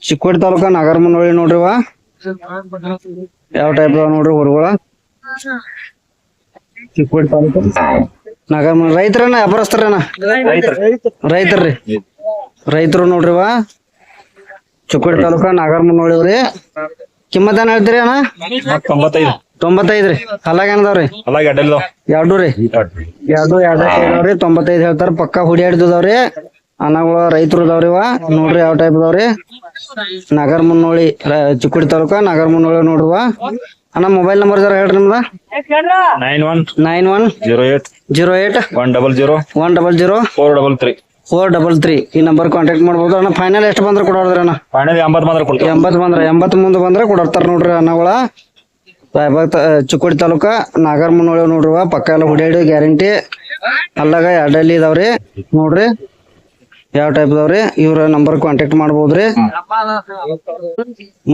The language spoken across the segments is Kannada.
ಚಿಕ್ಕೋಡಿ ತಾಲೂಕ ನಾಗರಮುನ್ನೋಳಿ ನೋಡ್ರಿವ ಯಾವ ಟೈಪ್ ಅದಾವ ನೋಡ್ರಿ ಹೊರಗಳ ಚಿಕ್ಕೋಡಿ ತಾಲೂಕ ನಾಗರಮುನ್ನೋಳಿ ರೈತರನ್ನ ವ್ಯಾಪಾರಸ್ಥರನ ರೈತರ್ರಿ ರೈತರು ನೋಡ್ರಿವ ಚಿಕ್ಕೋಡಿ ತಾಲೂಕ ನಾಗರಮುನ್ನೋಳಿ ಅವ್ರಿ ಕಿಮ್ಮತ್ ಏನ್ ಹೇಳ್ತೀರಿ ಅಣ್ಣ 95 ರೀ ಹಲ್ಲಾಗ ಏನದಾವ್ರಿ ಎರಡು ರೀ ಎರಡು ಇದಾವ್ರಿ 95 ಹೇಳ್ತಾರ ಪಕ್ಕ ಹುಡಿ ಹಿಡ್ದವ್ರಿ ಅನ್ನಗಳ ರೈತರು ಇದಾವ್ರಿವ ನೋಡ್ರಿ ಯಾವ ಟೈಪ್ ಇದಾವ್ರಿ ನಾಗರಮುನ್ನೋಳಿ ಚಿಕ್ಕೋಡಿ ತಾಲೂಕ ನಾಗರಮುನ್ನೋಳಿ ನೋಡ್ರಿವ ಅಣ್ಣ ಮೊಬೈಲ್ ನಂಬರ್ ಜರ ಹೇಳ್ರಿ ನಿಮ್ದ 9108 433 ಈ ನಂಬರ್ ಕಾಂಟ್ಯಾಕ್ಟ್ ಮಾಡ್ಬೋದು ಅಣ್ಣ ಫೈನಲ್ ಎಷ್ಟು ಬಂದ್ರೆ ಕೊಡೋದ್ರಿ ಅಣ್ಣ 80 ಮುಂದೆ ಬಂದ್ರೆ ಕೊಡೋರ್ತಾರ ನೋಡ್ರಿ ಅನ್ನಗಳ ಚಿಕ್ಕೋಡಿ ತಾಲೂಕ ನಾಗರಮುನ್ನೋಳಿ ನೋಡ್ರಿವ ಪಕ್ಕ ಎಲ್ಲ ಹುಡಿಯಾಡಿ ಗ್ಯಾರಂಟಿ ಅಲ್ಲಾಗ ಎರಡಲ್ಲಿ ಇದಾವ್ರಿ ನೋಡ್ರಿ ಯಾವ ಟೈಪ್ ಇದಾವ್ರಿ ಇವ್ರ ನಂಬರ್ ಕಾಂಟ್ಯಾಕ್ಟ್ ಮಾಡ್ಬೋದ್ರಿ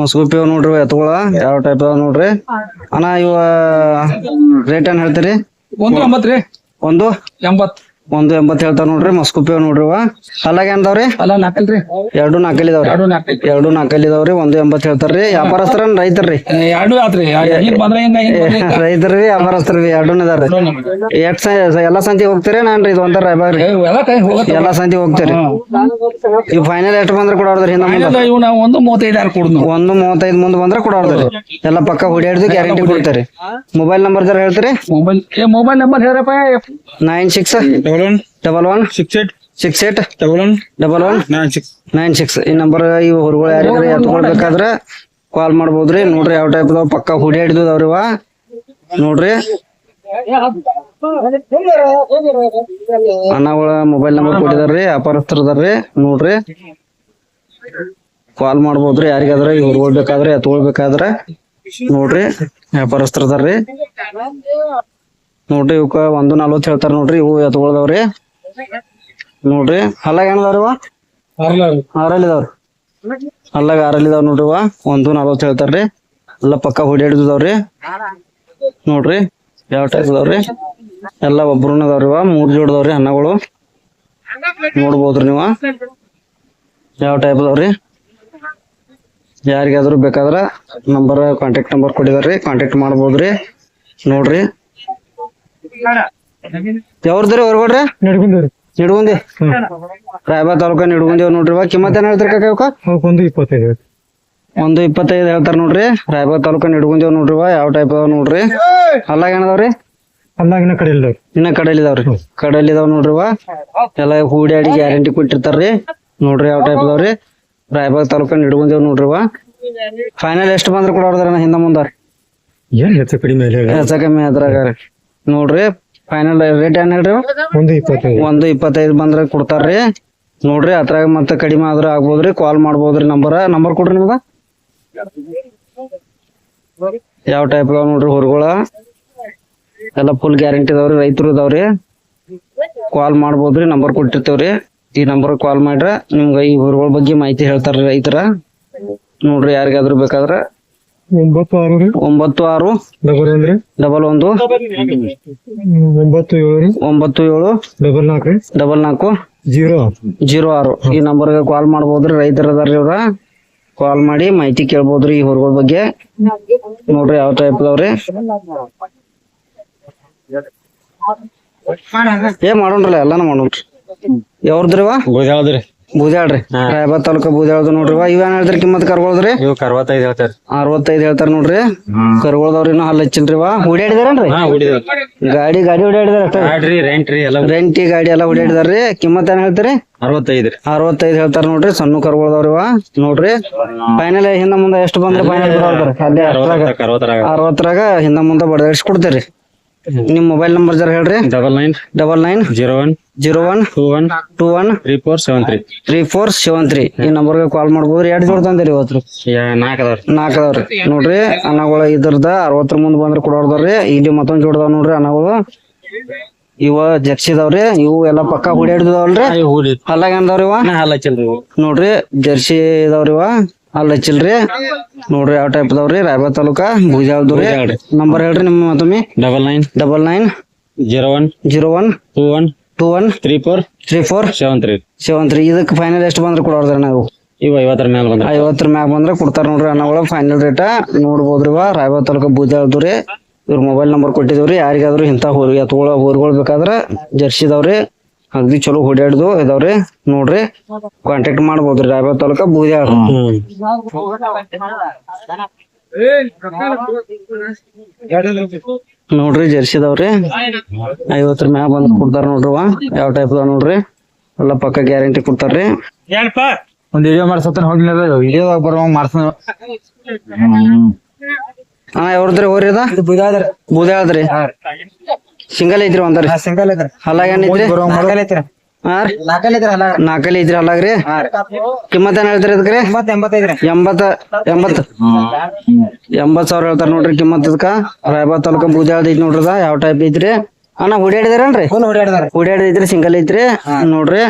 ಮಸ್ಗುಪಿ ನೋಡ್ರಿ ಎತ್ಕೊಳ ಯಾವ ಟೈಪ್ ಅದಾವ ನೋಡ್ರಿ ಅಣ್ಣ ಇವ ರೇಟ್ ಏನ್ ಹೇಳ್ತೀರಿ 180 ಹೇಳ್ತಾರ ನೋಡ್ರಿ ಮಸ್ಕುಪಿ ನೋಡ್ರಿವ ಅಲ್ಲಾಗ ಏನದಾವ್ರಿ ಎರಡು ನಾಲ್ಕಲ್ಲಿ ಇದಾವ್ರಿ 180 ಹೇಳ್ತಾರ್ರಿ ವ್ಯಾಪಾರಸ್ಥರ ರೈತರ್ರಿ ರೈತರ್ರಿ ವ್ಯಾಪಾರಸ್ಥರಿ ಎರಡೂ ಇದಾವ್ರಿ ಎಲ್ಲಾ ಸಂತಿ ಹೋಗ್ತೀರಿ ನಾನ್ರಿ ಇದು ಒಂಥರ ರಾಯಬಾಗ್ರಿ ಎಲ್ಲಾ ಸಂತಿ ಹೋಗ್ತೀರಿ ಇವ್ ಫೈನಲ್ ಎಷ್ಟು ಬಂದ್ರೆ ಕೊಡೋದ್ರಿ ಹಿಂದ 135 ಮುಂದೆ ಬಂದ್ರೆ ಕೊಡೋದ್ರಿ ಎಲ್ಲಾ ಪಕ್ಕ ಹುಡಿಯಾಡ್ದು ಗ್ಯಾರಂಟಿ ಕೊಡ್ತಾರಿ ಮೊಬೈಲ್ ನಂಬರ್ ಜರ ಹೇಳ್ತೀರಿ ಮೊಬೈಲ್ ನಂಬರ್ ಹೇಳಪ್ಪ 9611681196 ಈ ನಂಬರ್ ಇವ್ ಹೊರಗಳು ಯಾರಿಗಾರ ಎತ್ಕೊಳ್ಬೇಕಾದ್ರ ಕಾಲ್ ಮಾಡ್ಬೋದ್ರಿ ನೋಡ್ರಿ ಯಾವ ಟೈಪ್ ಅದಾವ ಪಕ್ಕ ಹುಡಿ ಹಿಡಿದವ್ರಿವ ನೋಡ್ರಿ ಅನ್ನಗಳ ಮೊಬೈಲ್ ನಂಬರ್ ಕೊಟ್ಟಿದಾರ್ರಿ ವ್ಯಾಪಾರಸ್ಥರದಾರ್ರಿ ನೋಡ್ರಿ ಕಾಲ್ ಮಾಡ್ಬೋದ್ರಿ ಯಾರಿಗಾದ್ರ ಇವ್ ಹೊರಗಳು ಬೇಕಾದ್ರೆ ಎತ್ಕೊಳ್ಬೇಕಾದ್ರ ನೋಡ್ರಿ ವ್ಯಾಪಾರಸ್ಥರದಾರ್ರಿ ನೋಡ್ರಿ ಇವಕ್ಕ 140 ಹೇಳ್ತಾರ ನೋಡ್ರಿ ಇವು ಎತ್ಕೊಳ್ದವ್ರಿ ನೋಡ್ರಿ ಹಲ್ಲಾಗ ಏನದಾವ್ರಿವ ಆರಲ್ಲಿದಾವ್ರಿ ಹಲ್ಲಾಗ ಆರಲ್ಲಿದಾವ್ ನೋಡ್ರಿವ 140 ಹೇಳ್ತಾರ್ರಿ ಎಲ್ಲ ಪಕ್ಕ ಹುಡಿ ಹಿಡಿದವ್ರಿ ನೋಡ್ರಿ ಯಾವ ಟೈಪ್ ಇದಾವ್ರಿ ಎಲ್ಲ ಒಬ್ರುನ ಅದಾವ್ರಿವ 3 ಜೋಡದವ್ರಿ ಅನ್ನಗಳು ನೋಡ್ಬೋದ್ರಿ ನೀವ ಯಾವ ಟೈಪ್ ಅದಾವ್ರಿ ಯಾರಿಗಾದ್ರು ಬೇಕಾದ್ರ ನಂಬರ್ ಕಾಂಟ್ಯಾಕ್ಟ್ ನಂಬರ್ ಕೊಟ್ಟಿದಾರ್ರಿ ಕಾಂಟ್ಯಾಕ್ಟ್ ಮಾಡ್ಬೋದ್ರಿ ನೋಡ್ರಿ ಯಾವ್ದ್ರಿ ಹೊರಗಡ್ರಿ ನಿಡ್ಗುಂದಿ ರಾಯಬಾಗ್ ತಾಲೂಕ ನಿಡ್ಗುಂದಿ ನೋಡ್ರಿವ ಕಿಮ್ಮತ್ ಏನ್ ಹೇಳ್ತಾರ ಕಾಕ 125 ಹೇಳ್ತಾರ ನೋಡ್ರಿ ರಾಯಬಾಗ್ ತಾಲೂಕ ನಿಡ್ಗುಂದಿ ನೋಡ್ರಿವ ಯಾವ ಟೈಪ್ ಅದಾವ ನೋಡ್ರಿ ಅಲ್ಲಾಗ ಏನದಾವ್ರಿ ಇನ್ನ ಕಡೆಯಲ್ಲಿ ಇದಾವ್ ನೋಡ್ರಿವ ಎಲ್ಲ ಹೂಡ್ಯಾಡಿ ಗ್ಯಾರಂಟಿ ಕೊಟ್ಟಿರ್ತಾರ್ರಿ ನೋಡ್ರಿ ಯಾವ ಟೈಪ್ ಅದಾವ್ರಿ ರಾಯಬಾಗ್ ತಾಲೂಕ ನಿಡ್ಗುಂದಿ ನೋಡ್ರಿವ ಫೈನಲ್ ಎಷ್ಟು ಬಂದ್ರೆ ಕೊಡೋದ್ರಿ ಹಿಂದ ಮುಂದಾರ ಹೆಚ್ಚ ಕಮ್ಮಿ ಅದ್ರಾಗ ನೋಡ್ರಿ ಫೈನಲ್ ರೇಟ್ ಏನ್ ಹೇಳ್ರಿ 125 ಬಂದ್ರೆ ಕೊಡ್ತಾರ್ರಿ ನೋಡ್ರಿ ಅದ್ರಾಗ ಮತ್ತೆ ಕಡಿಮೆ ಆದ್ರ ಆಗ್ಬೋದ್ರಿ ಕಾಲ್ ಮಾಡ್ಬೋದ್ರಿ ನಂಬರ್ ಕೊಡ್ರಿ ನಿಮ್ದ ಯಾವ ಟೈಪ್ ಅದಾವ ನೋಡ್ರಿ ಹೊರಗಳ ಎಲ್ಲ ಫುಲ್ ಗ್ಯಾರಂಟಿ ಇದಾವ್ರಿ ರೈತರು ಇದಾವ್ರಿ ಕಾಲ್ ಮಾಡ್ಬೋದ್ರಿ ನಂಬರ್ ಕೊಟ್ಟಿರ್ತೇವ್ರಿ ಈ ನಂಬರ್ ಕಾಲ್ ಮಾಡ್ರ ನಿಮ್ಗ ಈ ಹೊರಗಳ ಬಗ್ಗೆ ಮಾಹಿತಿ ಹೇಳ್ತಾರ್ರಿ ರೈತರ ನೋಡ್ರಿ ಯಾರಿಗಾದ್ರು ಬೇಕಾದ್ರ 96 ಈ ನಂಬರ್ಗೆ ಕಾಲ್ ಮಾಡ್ಬೋದ್ರಿ ರೈತರ ಅದಾರ್ರಿ ಇವ್ರ ಕಾಲ್ ಮಾಡಿ ಮಾಹಿತಿ ಕೇಳ್ಬೋದ್ರಿ ಈ ಹೊರಗಳ ಬಗ್ಗೆ ನೋಡ್ರಿ ಯಾವ ಟೈಪ್ ಅದಾವ್ರಿ ಮಾಡೋಣ್ರಲ್ಲ ಎಲ್ಲಾನು ಮಾಡೋಣ್ರಿ ಯಾವ್ದ್ರಿವ ಬೂದ್ಯಾಳ್ರಿ ರಾಯಬಾಗ್ ತಾಲೂಕ ಬೂದ್ಯಾಳ್ದು ನೋಡ್ರಿವ ಇವೇನ್ ಹೇಳ್ತಾರ ಕಿಮ್ಮತ್ ಕರ್ಗೊಳ್ದ್ರಿ 65 ಹೇಳ್ತಾರ ನೋಡ್ರಿ ಕರ್ಗೊಳ್ದವ್ರಿ ಇನ್ನೂ ಹಲ್ಲ ಹಚ್ಚಿಲ್ರಿವ ಹುಡಿಯಾಡಿದಾರೇನ್ರಿ ಗಾಡಿ ಹುಡಿಯಾಡಿದಾರ ರೆಂಟಿ ಗಾಡಿ ಎಲ್ಲಾ ಹುಡಿಯಾಡಿದಾರ್ರಿ ಕಿಮ್ಮತ್ ಏನ್ ಹೇಳ್ತಾರಿ 65 ಹೇಳ್ತಾರ ನೋಡ್ರಿ ಸಣ್ಣ ಕರ್ಗೊಳ್ದವ್ರಿವ ನೋಡ್ರಿ ಫೈನಲ್ ಹಿಂದ ಮುಂದ ಎಷ್ಟು ಬಂದ್ರೆ ಫೈನಲ್ ಅಲ್ಲಿ 60ರಾಗ ಹಿಂದ ಮುಂದ ಬಡದಾಡ್ಸಿ ಕೊಡ್ತೇರಿ ನಿಮ್ ಮೊಬೈಲ್ ನಂಬರ್ ಜರ ಹೇಳ್ರಿ 9901213473 ಈ ನಂಬರ್ಗೆ ಕಾಲ್ ಮಾಡ್ಬೋದ್ರಿ ಎರಡು ಜೋಡ್ ತಂದಿರಿ ಇವತ್ತು 4 ಅದಾವ್ರಿ ನೋಡ್ರಿ ಅನ್ನಗಳ ಇದ್ರದ 60 ಮುಂದ್ ಬಂದ್ರೆ ಕೊಡೋರ್ದಾರ್ರಿ ಇಲ್ಲಿ ಮತ್ತೊಂದ್ ಜೋಡ್ದಾವ್ ನೋಡ್ರಿ ಅನ್ನಗಳು ಇವ ಜರ್ಸಿದವ್ರಿ ಇವು ಎಲ್ಲಾ ಪಕ್ಕ ಹುಡಿಯಾಡ್ದವಲ್ರಿ ಹಲ್ಲಾಗ ಏನದಾವ್ರಿವ ನೋಡ್ರಿ ಜರ್ಸಿ ಇದಾವ್ರಿವ ಅಲ್ಲ ಹಚ್ಚಿಲ್ರಿ ನೋಡ್ರಿ ಯಾವ ಟೈಪ್ ಅದಾವ್ರಿ ರಾಯಬಾಗ್ ತಾಲೂಕ ಬೂದ್ಯಾಳ್ದ್ರಿ ನಂಬರ್ ಹೇಳ್ರಿ ನಿಮ್ಮ ಮತ್ತೊಮ್ಮೆ 9901213473 ಇದಕ್ಕೆ ಫೈನಲ್ ಎಷ್ಟು ಬಂದ್ರೆ ಕೊಡೋರ್ದ್ರಿ ನಾವು ಇವ 50 ಮ್ಯಾಲ ಬಂದ 50 ಮ್ಯಾಗ ಬಂದ್ರೆ ಕೊಡ್ತಾರ ನೋಡ್ರಿ ಅನ್ನಗಳು ಫೈನಲ್ ರೇಟ ನೋಡ್ಬೋದ್ರಿ ರಾಯಬಾಗ ತಾಲೂಕು ಬೂದ್ಯಾಳದವ್ರಿ ಇವ್ರ ಮೊಬೈಲ್ ನಂಬರ್ ಕೊಟ್ಟಿದವ್ರಿ ಯಾರಿಗಾದ್ರು ಇಂಥ ಹೋರಿಗಳು ಬೇಕಾದ್ರ ಜರ್ಸಿ ಇದಾವ್ರಿ ಅಗದಿ ಚಲೋ ಹೊಡ್ಯಾಡ್ದು ಇದಾವ್ರಿ ನೋಡ್ರಿ ಕಾಂಟ್ಯಾಕ್ಟ್ ಮಾಡ್ಬೋದ್ರಿ ರಾಯಬಾಗ ತಾಲೂಕ ಬೂದ್ಯಾಳ ನೋಡ್ರಿ ಜರ್ಸಿ ಇದಾವ್ರಿ 50 ಮ್ಯಾಗ ಬಂದ್ ಕೊಡ್ತಾರ ನೋಡ್ರಿ ಯಾವ ಟೈಪ್ ಅದಾವ ನೋಡ್ರಿ ಎಲ್ಲ ಪಕ್ಕ ಗ್ಯಾರಂಟಿ ಕೊಡ್ತಾರ್ರಿ ಒಂದ್ ವಿಡಿಯೋ ಮಾಡ್ಸತ್ತ ಹೋಗ್ಲಿ ವಿಡಿಯೋದಾಗ ಬರೋ ಮಾಡ್ಸ ಹಾ ಯಾವ್ದ್ರಿ ಹೋರಿ ಅದ ಬೂದ್ಯಾಳದ್ರಿ ಸಿಂಗಲ್ ಐತ್ರಿ ಒಂದ್ರಿ ಸಿಂಗಲ್ ಐತ್ರಿ ಹಲ್ಲಾಗ ಏನೈತ್ರಿ ನಾಲ್ಕಲ್ ಐತ್ರಿ ಹಾ ರೀ ನಾಲ್ಕಲ್ ಐತ್ರಿ ಹಲ್ಲ ನಾಲ್ಕಲ್ಲಿ ಐತ್ರಿ ಹಲ್ಲಾಗ್ರಿ ಕಿಮ್ಮತ್ ಏನ್ ಹೇಳ್ತೀರಿ ಅದಕ್ರಿ 85 80,000 ಹೇಳ್ತಾರ ನೋಡ್ರಿ ಕಿಮ್ಮತ್ ಇದಕ್ಕ ರಾಯಬಾಗ ತಾಲೂಕ ಬೂದ್ಯಾಳದ ಐತಿ ನೋಡ್ರಿ ಯಾವ ಟೈಪ್ ಐತ್ರಿ ಅಣ್ಣ ಹುಡ್ಯಾಡಿದಾರೇನ್ರಿ ಹುಡ್ಯಾಡಿದ್ರಿ ಸಿಂಗಲ್ ಐತ್ರಿ ನೋಡ್ರಿ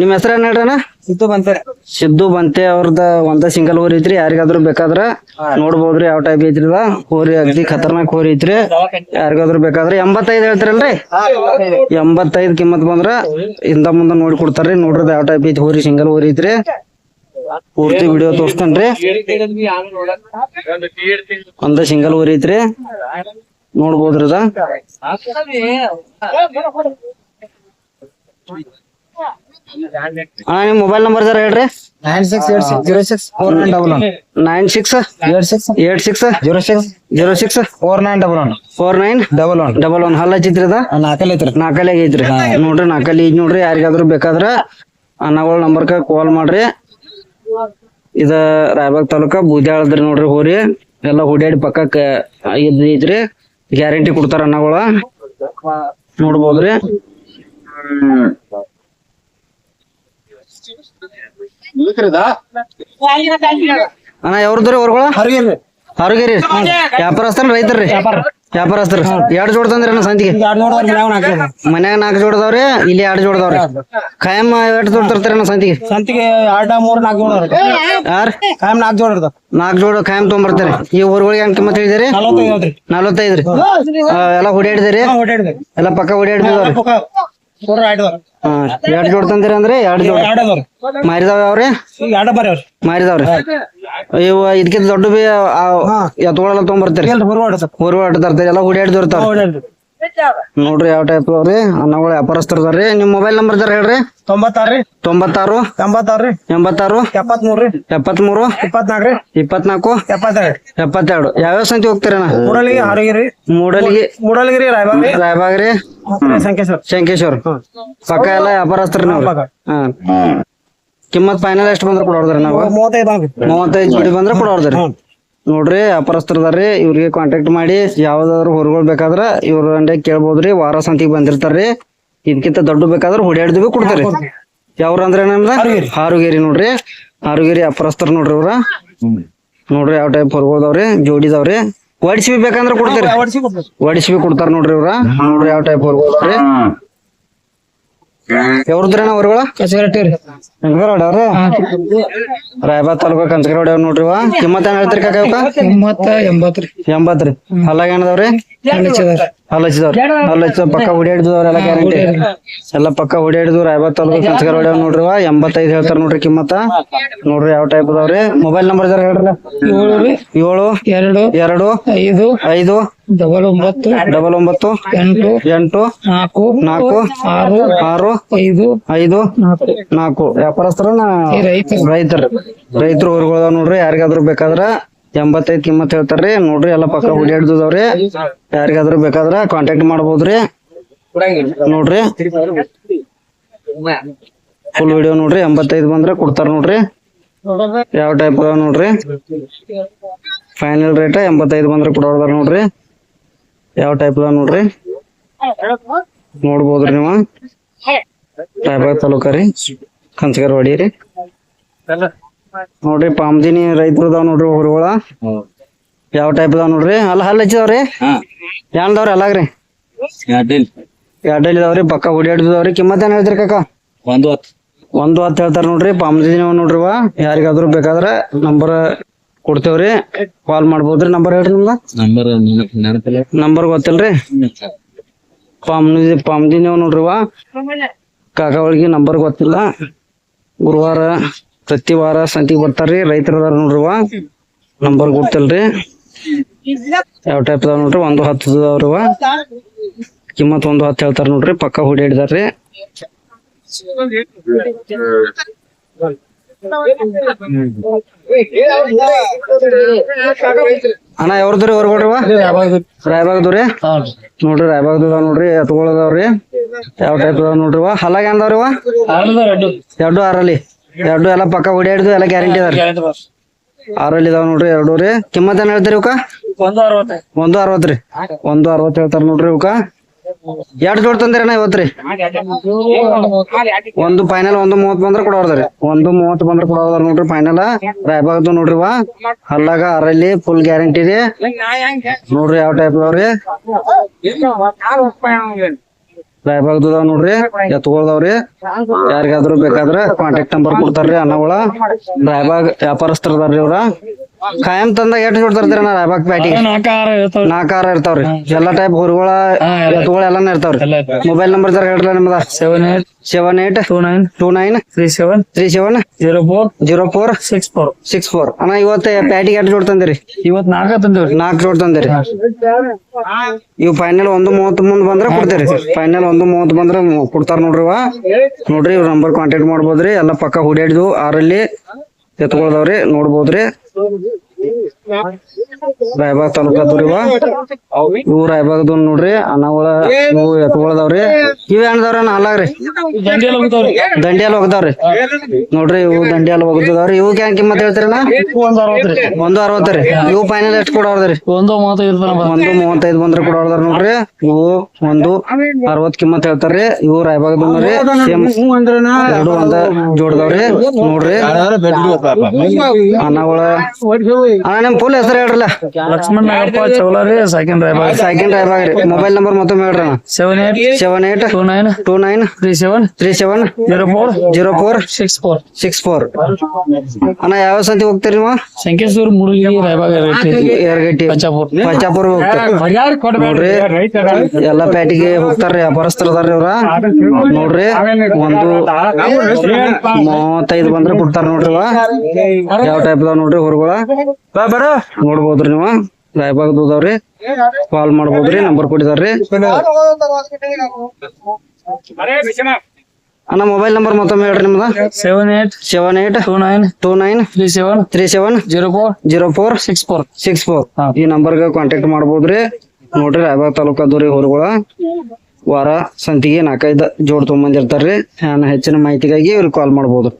ನಿಮ್ ಹೆಸರು ಏನ್ ಹೇಳ್ರಿ ಅಣ್ಣ ಸಿದ್ದು ಬಂತೆ ಅವ್ರದ ಒಂದ ಸಿಂಗಲ್ ಹೋರಿ ಐತ್ರಿ ಯಾರಿಗಾದ್ರು ಬೇಕಾದ್ರ ನೋಡ್ಬೋದ್ರಿ ಯಾವ ಟೈಪ್ ಐತ್ರಿ ಹೋರಿ ಅಗ್ದಿ ಖತರ್ನಾಕ್ ಹೋರಿ ಐತ್ರಿ ಯಾರಿಗಾದ್ರು ಬೇಕಾದ್ರ 85 ಹೇಳ್ತಾರಲ್ರಿ 85 ಕಿಮ್ಮತ್ ಬಂದ್ರ ಇಂದ ಮುಂದ ನೋಡಿ ಕೊಡ್ತಾರ್ರಿ ನೋಡ್ರಿ ಯಾವ ಟೈಪ್ ಐತಿ ಹೋರಿ ಸಿಂಗಲ್ ಹೋರಿ ಐತ್ರಿ ಪೂರ್ತಿ ವಿಡಿಯೋ ತೋರಿಸ್ತೇನ್ರಿ ಒಂದ ಸಿಂಗಲ್ ಹೋರಿ ಐತ್ರಿ ನೋಡ್ಬೋದ್ರಿ ಅದ ನಿಮ್ ಮೊಬೈಲ್ ನಂಬರ್ ಜರ ಹೇಳ್ರಿ 96060606 ಹಲ್ಲ ಹಚ್ಚಿತ್ರಿ ಅದ ನಾಲ್ಕಲ್ಲಿ ಐತ್ರಿ ನೋಡ್ರಿ ನಾಲ್ಕಲ್ಲಿ ಐತಿ ನೋಡ್ರಿ ಯಾರಿಗಾದ್ರು ಬೇಕಾದ್ರ ಅನ್ನಗಳ ನಂಬರ್ಕ ಕಾಲ್ ಮಾಡ್ರಿ ಇದ ರಾಯಬಾಗ ತಾಲೂಕ ಬೂದ್ಯಾಳದ್ರಿ ನೋಡ್ರಿ ಹೋರಿ ಎಲ್ಲಾ ಹುಡ್ಯಾಡಿ ಪಕ್ಕಕ್ಕ ಐತ್ರಿ ಗ್ಯಾರಂಟಿ ಕೊಡ್ತಾರ ಅನ್ನಗಳ ನೋಡ್ಬೋದ್ರಿ ಅಣ್ಣ ಯಾವ್ದ್ರಿ ಹೊರಗಳ ಹಾರುಗೇರಿ ವ್ಯಾಪಾರಸ್ಥರ ರೈತರ್ರಿ ವ್ಯಾಪಾರಸ್ಥರ 2 ಜೋಡ್ ತಂದ್ರಿ ಅಣ್ಣ ಸಂತಿಗೆ ಮನ್ಯಾಗ 4 ಜೋಡದವ್ರಿ ಇಲ್ಲಿ 2 ಜೋಡದವ್ರಿ ಖಾಯಂ 2 ಜೋಡ್ ತರ್ತೀರಿ ಅಣ್ಣ ಸಂತಿಗೆ 4 ಜೋಡ್ ಖಾಯಂ ತಗೊಂಡ್ಬರ್ತೀರಿ ಈ ಊರುಗಳಿಗೆ ಹೆಂಗ್ ಕಿಮ್ಮತ್ ಹೇಳಿದಿರಿ 45 ರೀ ಎಲ್ಲ ಹುಡ್ಯಾಡಿದಿರಿ ಎಲ್ಲ ಪಕ್ಕ ಹುಡ್ಯಾಡಿದವ್ರಿ 2 ಜೋಡ್ ತಂದಿರಿ ಅಂದ್ರೆ 2 ಜೋಡ್ ಮಾರಿದಾವ ಯಾವ್ರಿ ಮಾರಿದಾವ್ರಿ ಇವ ಇದಕ್ಕಿಂತ ದೊಡ್ಡ ಬಿ ಎತ್ತುಗಳೆಲ್ಲ ತಗೊಂಡ್ಬರ್ತೀರಿ ಹೊರವಾಟ ತರ್ತೀರಿ ಎಲ್ಲ ಹುಡ್ಯಾಡಿದಿರ್ತಾವ ನೋಡ್ರಿ ಯಾವ ಟೈಪ್ ಅವ್ರಿ ಅನ್ನಗಳು ವ್ಯಾಪಾರಸ್ಥರದಾರ್ರಿ ನಿಮ್ ಮೊಬೈಲ್ ನಂಬರ್ ಜರ ಹೇಳ್ರಿ 96 73 24 72 ಯಾವ್ಯಾವ ಸಂತಿ ಹೋಗ್ತೀರಣ್ಣ ಮೂಡಲಿಗೆ ರಾಯಬಾಗ್ರಿ ಶಂಕೇಶ್ವರ್ ಪಕ್ಕ ಎಲ್ಲ ವ್ಯಾಪಾರಸ್ಥರ ನೀವು ಹಾ ಕಿಮ್ಮತ್ ಫೈನಲ್ ಎಷ್ಟು ಬಂದ್ರೆ ಕೊಡೋದ್ರಿ ನಾವು 35 ಬಿಡಿ ಬಂದ್ರೆ ಕೊಡೋದ್ರಿ ನೋಡ್ರಿ ವ್ಯಾಪಾರಸ್ಥರದಾರ್ರಿ ಇವ್ರಿಗೆ ಕಾಂಟ್ಯಾಕ್ಟ್ ಮಾಡಿ ಯಾವ್ದಾದ್ರು ಹೊರಗಳು ಬೇಕಾದ್ರ ಇವ್ರ ಅಂಡೆ ಕೇಳ್ಬೋದ್ರಿ ವಾರ ಸಂತಿಗೆ ಬಂದಿರ್ತಾರ್ರಿ ಇದಕ್ಕಿಂತ ದೊಡ್ಡ ಬೇಕಾದ್ರ ಹುಡ್ಯಾಡ್ದು ಕೊಡ್ತಾರಿ ಯಾವ್ರ ಅಂದ್ರೆ ನಮ್ದ ಹಾರುಗೇರಿ ನೋಡ್ರಿ ಹಾರುಗೇರಿ ವ್ಯಾಪಾರಸ್ಥರ ನೋಡ್ರಿ ಇವ್ರ ನೋಡ್ರಿ ಯಾವ ಟೈಪ್ ಹೊರಗೋದವ್ರಿ ಜೋಡಿದವ್ರಿ ಒಡಿಸಿ ಬೇಕಂದ್ರ ಕೊಡ್ತಾರಿ ಒಡಿಸಿ ಕೊಡ್ತಾರ ನೋಡ್ರಿ ಇವ್ರ ನೋಡ್ರಿ ಯಾವ ಟೈಪ್ ಹೊರಗೋದವ್ರಿ ಯಾವ್ರದ್ರಿ ಹೊರಗಳ ಕಂಚಗರವ್ರಿ ರಾಯಬಾಗ ತಾಲೂಕ ಕಂಚಗರವಾಡ ನೋಡ್ರಿ ಕಿಮ್ಮತ್ ಏನ್ ಹೇಳ್ತೀರಿ ಕಾಕ 80 ರೀ ಹಲ್ಲಾಗ ಏನದವ್ರಿ ಹಲ್ಲ ಪಕ್ಕ ಹುಡ್ಯಾಡಿದವ್ರಿ ಎಲ್ಲ ಗ್ಯಾರಂಟಿ ಎಲ್ಲ ಪಕ್ಕ ಹುಡ್ಯಾಡಿದ್ವು ರಾಯಬಾಗ ತಾಲೂಕ ಕಂಚಗರವಾಡ ನೋಡ್ರಿ 85 ಹೇಳ್ತಾರ ನೋಡ್ರಿ ಕಿಮ್ಮತ್ತ ನೋಡ್ರಿ ಯಾವ ಟೈಪ್ ಅದಾವ್ರಿ ಮೊಬೈಲ್ ನಂಬರ್ ಜರ ಹೇಳ್ರಿ 7 2 5 5 99 8 4 6 5 4 ವ್ಯಾಪಾರಸ್ಥರ ರೈತರು ಊರುಗಳ ನೋಡ್ರಿ ಯಾರಿಗಾದ್ರು ಬೇಕಾದ್ರ 85 ಕಿಮ್ಮತ್ ಹೇಳ್ತಾರ್ರಿ ನೋಡ್ರಿ ಎಲ್ಲ ಪಕ್ಕ ಹುಡ್ಯಾಡ್ದವ್ರಿ ಯಾರಿಗಾದ್ರು ಬೇಕಾದ್ರ ಕಾಂಟ್ಯಾಕ್ಟ್ ಮಾಡ್ಬೋದ್ರಿ ನೋಡ್ರಿ ಫುಲ್ ವಿಡಿಯೋ ನೋಡ್ರಿ 85 ಬಂದ್ರೆ ಕೊಡ್ತಾರ ನೋಡ್ರಿ ಯಾವ ಟೈಪ್ ಅದಾವ ನೋಡ್ರಿ ಫೈನಲ್ ರೇಟ್ 85 ಬಂದ್ರೆ ಕೊಡೋದಾರ ನೋಡ್ರಿ ಯಾವ ಟೈಪ್ ಅದಾವ ನೋಡ್ರಿ ನೋಡ್ಬೋದ್ರಿ ನೀವು ರಾಯಬಾಗ ತಾಲೂಕ ರೀ ಕಂಚಗರವಾಡಿ ರೀ ನೋಡ್ರಿ ಪಾಮ್ದಿನಿ ರೈತರು ಅದಾವ ನೋಡ್ರಿ ಊರುಗಳ ಯಾವ ಟೈಪ್ ಅದಾವ ನೋಡ್ರಿ ಹಲ್ಲ ಹಚ್ಚಿದವ್ರಿ ಯಾನ್ದವ್ರಿ ಅಲ್ಲಾಗ್ರಿ 2 ಇದಾವ್ರಿ ಪಕ್ಕ ಹುಡ್ಯಾಡಿದವ್ರಿ ಕಿಮ್ಮತ್ ಏನ್ ಹೇಳ್ತೀರಿ ಕಾಕ 110 ಹೇಳ್ತಾರ ನೋಡ್ರಿ ಪಾಮ್ದಿನಿ ನೋಡ್ರಿ ಯಾರಿಗಾದ್ರು ಬೇಕಾದ್ರ ನಂಬರ್ ಕೊಡ್ತೇವ್ರಿ ಕಾಲ್ ಮಾಡ್ಬೋದ್ರಿ ನಂಬರ್ ಹೇಳ್ರಿ ನಿಮ್ದ ನಂಬರ್ ಗೊತ್ತಿಲ್ರಿ ಪಾಮ್ದಿನಿ ನೋಡ್ರಿ ಕಾಕ ಒಳಗೆ ನಂಬರ್ ಗೊತ್ತಿಲ್ಲ ಗುರುವಾರ ಪ್ರತಿ ವಾರ ಸಂತಿಗೆ ಬರ್ತಾರ್ರಿ. ರೈತರ ಅದಾರ ನೋಡ್ರಿವ, ನಂಬರ್ ಗೊತ್ತಿಲ್ರಿ. ಯಾವ ಟೈಪ್ ಅದಾವ ನೋಡ್ರಿ. 1-10 ಅದಾವ್ರಿವ. ಕಿಮ್ಮತ್ 1-10 ಹೇಳ್ತಾರ ನೋಡ್ರಿ. ಪಕ್ಕ ಹುಡಿ ಹಿಡಿದಾರ್ರಿ. ಅಣ್ಣ ಯಾವ್ದ್ರಿ ಹೊರಗಡ್ರಿವ? ರಾಯಬಾಗದವ್ರಿ ನೋಡ್ರಿ. ರಾಯಬಾಗದ ನೋಡ್ರಿ. ಎತ್ಗೊಳದವ್ರಿ. ಯಾವ ಟೈಪ್ ಅದಾವ ನೋಡ್ರಿವ. ಹಲ್ಲಾಗ ಏನದವ್ರಿವ? 2 ಆರಲ್ಲಿ 2 ಎಲ್ಲ ಪಕ್ಕ ಹುಡಿ ಹಿಡಿದು ಎಲ್ಲ ಗ್ಯಾರಂಟಿ ಅದಾರ. 6 ಇದಾವ ನೋಡ್ರಿ. 2 ರೀ. ಕಿಮ್ಮತ್ ಏನ್ ಹೇಳ್ತೀರಿ ಇವಕ್ಕ? 160 ರೀ. 160 ಹೇಳ್ತಾರ ನೋಡ್ರಿ ಇವಕ್ಕ. 2 ಜೋಡ್ ತಂದಿರಣ್ಣ ಇವತ್ತ್ರಿ? ಒಂದು ಫೈನಲ್ 130 ಬಂದ್ರ ಕೊಡೋರ್ದ್ರಿ. 130 ಬಂದ್ರ ಕೊಡೋದಾರ ನೋಡ್ರಿ ಫೈನಲ್. ರಾಯಬಾಗದ ನೋಡ್ರಿವ. ಹಲ್ಲಾಗ 6 ಫುಲ್ ಗ್ಯಾರಂಟಿ ರೀ. ನೋಡ್ರಿ ಯಾವ ಟೈಪ್ ಅದಾವ್ರಿ. ರಾಯಬಾಗದ ನೋಡ್ರಿ. ಎತ್ಕೊಳ್ದವ್ರಿ. ಯಾರಿಗಾದ್ರು ಬೇಕಾದ್ರ ಕಾಂಟ್ಯಾಕ್ಟ್ ನಂಬರ್ ಕೊಡ್ತಾರ್ರಿ ಅನ್ನಗಳ. ರಾಯಬಾಗ್ ವ್ಯಾಪಾರಸ್ಥರ ಅದಾರ್ರಿ ಇವ್ರ. ಕಾಯಂ ತಂದಾಗ ಎಷ್ಟು ಜೋಡ್ ತರ್ತೀರಣ್ಣ ರಾಯಬಾಗ್ ಪ್ಯಾಟಿಗೆ? 4 ಇರ್ತಾವ್ರಿ. ಎಲ್ಲಾ ಟೈಪ್ ಹುರಿಗಳ ಎತ್ಗಳ ಎಲ್ಲಾನು ಇರ್ತಾವ್ರಿ. ಮೊಬೈಲ್ ನಂಬರ್ ಜರ ಹೇಳ್ರಲ್ಲ ನಿಮ್ದ. 7829370464. ಅಣ್ಣ ಇವತ್ತ ಪ್ಯಾಟಿಗೆ ಎಷ್ಟು ಜೋಡ್ ತಂದಿರಿ? ಇವತ್ 4 ತಂದೇವ್ರಿ. 4 ಜೋಡ್ ತಂದಿರಿ. ಇವ್ ಫೈನಲ್ 130 ಮುಂದ್ ಬಂದ್ರ ಕೊಡ್ತೀರಿ. ಫೈನಲ್ 130 ಬಂದ್ರ ಕೊಡ್ತಾರ ನೋಡ್ರಿ. ನೋಡ್ರಿ ಇವ್ರ ನಂಬರ್ ಕಾಂಟ್ಯಾಕ್ಟ್ ಮಾಡ್ಬೋದ್ರಿ. ಎಲ್ಲಾ ಪಕ್ಕ ಹುಡಿಯಾಡಿದ್ವು 6 ಎತ್ಕೊಳ್ದವ್ರಿ. ನೋಡ್ಬೋದ್ರಿ. ರಾಯಬಾಗ್ ತಾಲೂಕದವ್ರಿವ. ಇವು ರಾಯಬಾಗದ ನೋಡ್ರಿ. ಅನ್ನಗಳ ಇವು ಎತ್ಕೊಳ್ದವ್ರಿ. ಇವ್ ಏನದವ್ರಿ ಅಣ್ಣ ಹಲ್ಲಾಗ್ರಿ? ದಂಡಿಯಲ್ಲಿ ಹೋಗ್ತಾವ್ರಿ ನೋಡ್ರಿ. ಇವು ದಂಡಿಯಲ್ಲಿ ಹೋಗ್ತದವ್ರಿ. ಇವಕ್ ಏನ್ ಕಿಮ್ಮತ್ ಹೇಳ್ತೀರಣ್ಣ? 160 ರೀ. ಇವು ಫೈನಲ್ ಎಷ್ಟು ಕೊಡೋರ್ದ್ರಿ? 135 ಬಂದ್ರ ಕೊಡೋರ್ದಾರ ನೋಡ್ರಿ. ಇವು 160 ಕಿಮ್ಮತ್ ಹೇಳ್ತಾರ್ರಿ. ಇವು ರಾಯಬಾಗದ ನೋಡ್ರಿ. ಸೇಮ್ 2 ಒಂದ ಜೋಡ್ದವ್ರಿ. ನೋಡ್ರಿ ಅನ್ನಗಳ. ಅಣ್ಣ ನಿಮ್ ಫುಲ್ ಹೆಸರು ಹೇಳ್ರಲ್ಲ. ಲಕ್ಷ್ಮಣ್ ನಾಗಪ್ಪ ಚೌಲಾರಿ ಸೈಕೆಂಡ್ ರಾಯಬಾಗ್ ರೀ. ಮೊಬೈಲ್ ನಂಬರ್ ಮತ್ತೊಮ್ಮೆ ಹೇಳ್ರಣ. 7829370464. ಅಣ್ಣ ಯಾವ ಸಂತಿ ಹೋಗ್ತೀರಿ ನೀವು? ಸಂಕೇಶ್ವರ ಮುಳುಗಿ ರಾಯಬಾಗ್ ಯರಗಟ್ಟಿ ಪಂಚಾಪುರ ಹೋಗ್ತಾರ ನೋಡ್ರಿ. ಎಲ್ಲಾ ಪ್ಯಾಟಿಗೆ ಹೋಗ್ತಾರ್ರಿ. ವ್ಯಾಪಾರಸ್ಥರ ಅದಾರ್ರಿ ಇವ್ರ. ನೋಡ್ರಿ 135 ಬಂದ್ರ ಕೊಡ್ತಾರ ನೋಡ್ರಿ. ಯಾವ ಟೈಪ್ ಅದಾವ ನೋಡ್ರಿ ಹೊರಗಳ. ನೋಡ್ಬೋದ್ರಿ ನೀವು. ರಾಯಬಾಗದ ಅದಾವ್ರಿ. ಕಾಲ್ ಮಾಡ್ಬೋದ್ರಿ. ನಂಬರ್ ಕೊಟ್ಟಿದಾರ್ರಿ. ಅಣ್ಣ ಮೊಬೈಲ್ ನಂಬರ್ ಮತ್ತೊಮ್ಮೆ ಹೇಳ್ರಿ ನಿಮ್ದ. 782937370464. ಈ ನಂಬರ್ಗೆ ಕಾಂಟ್ಯಾಕ್ಟ್ ಮಾಡ್ಬೋದ್ರಿ. ನೋಡ್ರಿ ರಾಯಬಾಗ್ ತಾಲೂಕದವ್ರಿ ಹೊರಗಳ. ವಾರ ಸಂತಿಗೆ 4-5 ಜೋಡ್ ತೊಗೊಂಬಂದಿರ್ತಾರ್ರಿ. ಹೆಚ್ಚಿನ ಮಾಹಿತಿಗಾಗಿ ಇವ್ರಿಗೆ ಕಾಲ್ ಮಾಡ್ಬೋದು.